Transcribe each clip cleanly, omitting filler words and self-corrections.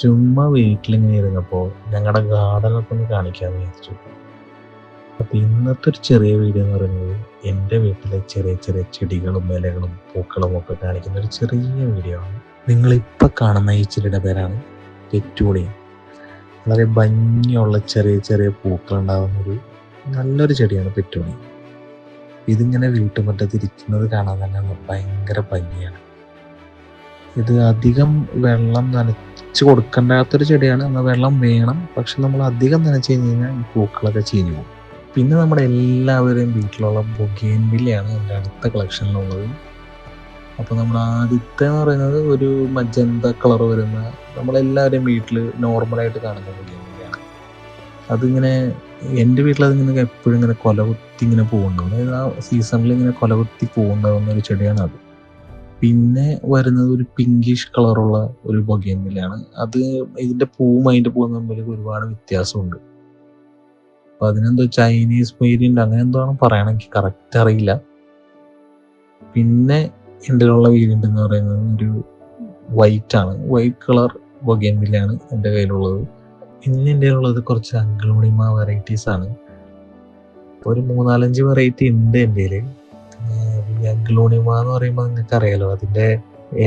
ചുമ്മാ വീട്ടിലിങ്ങനെ ഇരുന്നപ്പോൾ ഞങ്ങളുടെ ഗാർഡനൊക്കെ ഒന്ന് കാണിക്കാമെന്ന് വിചാരിച്ചു. അപ്പോൾ ഇന്നത്തെ ഒരു ചെറിയ വീഡിയോ എന്ന് പറയുന്നത് എൻ്റെ വീട്ടിലെ ചെറിയ ചെറിയ ചെടികളും ഇലകളും പൂക്കളും ഒക്കെ കാണിക്കുന്ന ഒരു ചെറിയ വീഡിയോ ആണ്. നിങ്ങളിപ്പോൾ കാണുന്ന ഈ ചെടിയുടെ പേരാണ് പെറ്റൂണിയ. വളരെ ഭംഗിയുള്ള ചെറിയ ചെറിയ പൂക്കളുണ്ടാകുന്നൊരു നല്ലൊരു ചെടിയാണ് പെറ്റൂണിയ. ഇതിങ്ങനെ വീട്ടുമുറ്റത്ത് ഇരിക്കുന്നത് കാണാൻ തന്നെ ഭയങ്കര ഭംഗിയാണ്. ഇത് അധികം വെള്ളം നനച്ച് കൊടുക്കേണ്ടാത്തൊരു ചെടിയാണ്. എന്നാൽ വെള്ളം വേണം, പക്ഷെ നമ്മൾ അധികം നനച്ച് കഴിഞ്ഞാൽ ഈ പൂക്കളൊക്കെ ചീഞ്ഞു പോകും. പിന്നെ നമ്മുടെ എല്ലാവരുടെയും വീട്ടിലുള്ള ബൊഗെയിൻവില്ലയാണ് എൻ്റെ അടുത്ത കളക്ഷനിലുള്ളത്. അപ്പോൾ നമ്മൾ ആദ്യത്തെ എന്ന് പറയുന്നത് ഒരു മജന്ത കളർ വരുന്ന നമ്മളെല്ലാവരുടെയും വീട്ടിൽ നോർമലായിട്ട് കാണുന്ന ബൊഗെയിൻവില്ലയാണ്. അതിങ്ങനെ എൻ്റെ വീട്ടിലതിങ്ങനെ എപ്പോഴും ഇങ്ങനെ കൊലകുത്തി ഇങ്ങനെ പോകുന്നുണ്ട്. അതായത് ആ സീസണിൽ ഇങ്ങനെ കൊലകുത്തി പോകുന്നുണ്ടാവുന്ന ഒരു ചെടിയാണ് അത്. പിന്നെ വരുന്നത് ഒരു പിങ്കിഷ് കളറുള്ള ഒരു ബൊഗെയിൻവില്ലയാണ്. അത് ഇതിൻ്റെ പൂവും അതിൻ്റെ പൂവും തമ്മിൽ ഒരുപാട് വ്യത്യാസമുണ്ട്. അപ്പോൾ അതിനെന്തോ ചൈനീസ് വേരിയൻ്റ് അങ്ങനെ എന്തോ ആണ് പറയണം, എനിക്ക് കറക്റ്റ് അറിയില്ല. പിന്നെ എൻ്റെ ഉള്ള വേരിയൻ്റ് എന്ന് പറയുന്നത് ഒരു വൈറ്റ് ആണ്. വൈറ്റ് കളർ ബൊഗെയിൻവില്ലയാണ് എൻ്റെ കയ്യിലുള്ളത്. പിന്നെ എൻ്റെ കയ്യിലുള്ളത് കുറച്ച് അഗ്ലോണിമ വെറൈറ്റീസ് ആണ്. ഒരു 3-4 വെറൈറ്റി ഉണ്ട് എൻ്റെ കയ്യിൽ. ഈ അഗ്ലോണിമ എന്ന് പറയുമ്പോൾ നിങ്ങൾക്ക് അറിയാലോ, അതിൻ്റെ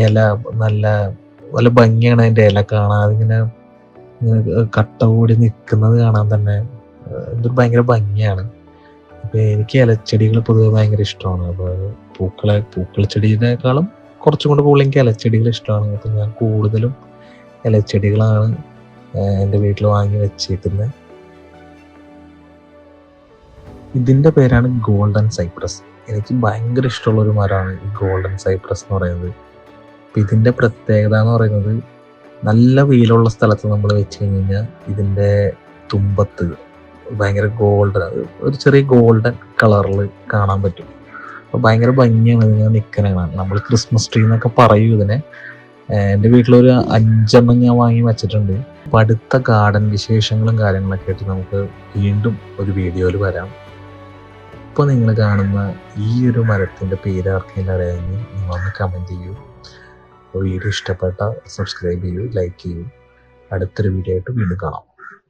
ഇല നല്ല ഭംഗിയാണ്. അതിൻ്റെ ഇല കാണാൻ അതിങ്ങനെ കട്ട കൂടി നിൽക്കുന്നത് കാണാൻ തന്നെ എന്തൊരു ഭയങ്കര ഭംഗിയാണ്. അപ്പോൾ എനിക്ക് ഇലച്ചെടികൾ പൊതുവെ ഭയങ്കര ഇഷ്ടമാണ്. അപ്പോൾ പൂക്കൾ ചെടിയേക്കാളും കുറച്ചും കൂടെ കൂടുതൽ എനിക്ക് ഇലച്ചെടികൾ ഇഷ്ടമാണ്. അപ്പോൾ ഞാൻ കൂടുതലും ഇലച്ചെടികളാണ് എൻ്റെ വീട്ടിൽ വാങ്ങി വെച്ചേക്കുന്നത്. ഇതിൻ്റെ പേരാണ് ഗോൾഡൻ സൈപ്രസ്. എനിക്ക് ഭയങ്കര ഇഷ്ടമുള്ളൊരു മരമാണ് ഈ ഗോൾഡൻ സൈപ്രസ് എന്ന് പറയുന്നത്. അപ്പം ഇതിൻ്റെ പ്രത്യേകത എന്ന് പറയുന്നത് നല്ല വെയിലുള്ള സ്ഥലത്ത് നമ്മൾ വെച്ച് കഴിഞ്ഞാൽ ഇതിൻ്റെ തുമ്പത്ത് ഭയങ്കര ഒരു ചെറിയ ഗോൾഡൻ കളറിൽ കാണാൻ പറ്റും. അപ്പോൾ ഭയങ്കര ഭംഗിയാണ് ഇതിങ്ങനെ നിൽക്കാനാണ്. നമ്മൾ ക്രിസ്മസ് ട്രീ എന്നൊക്കെ പറയും ഇതിനെ. എൻ്റെ വീട്ടിലൊരു 5 എണ്ണം ഞാൻ വാങ്ങി വെച്ചിട്ടുണ്ട്. അപ്പോൾ അടുത്ത ഗാർഡൻ വിശേഷങ്ങളും കാര്യങ്ങളൊക്കെ ആയിട്ട് നമുക്ക് വീണ്ടും ഒരു വീഡിയോയിൽ വരാം. ഇപ്പോൾ നിങ്ങൾ കാണുന്ന ഈ ഒരു മരത്തിൻ്റെ പേര് ആർക്കെങ്കിലും അറിയാമെങ്കിൽ നിങ്ങളൊന്ന് കമൻറ്റ് ചെയ്യൂ. അപ്പോൾ വീഡിയോ ഇഷ്ടപ്പെട്ട സബ്സ്ക്രൈബ് ചെയ്യൂ, ലൈക്ക് ചെയ്യൂ. അടുത്തൊരു വീഡിയോ ആയിട്ട് വീണ്ടും കാണാം.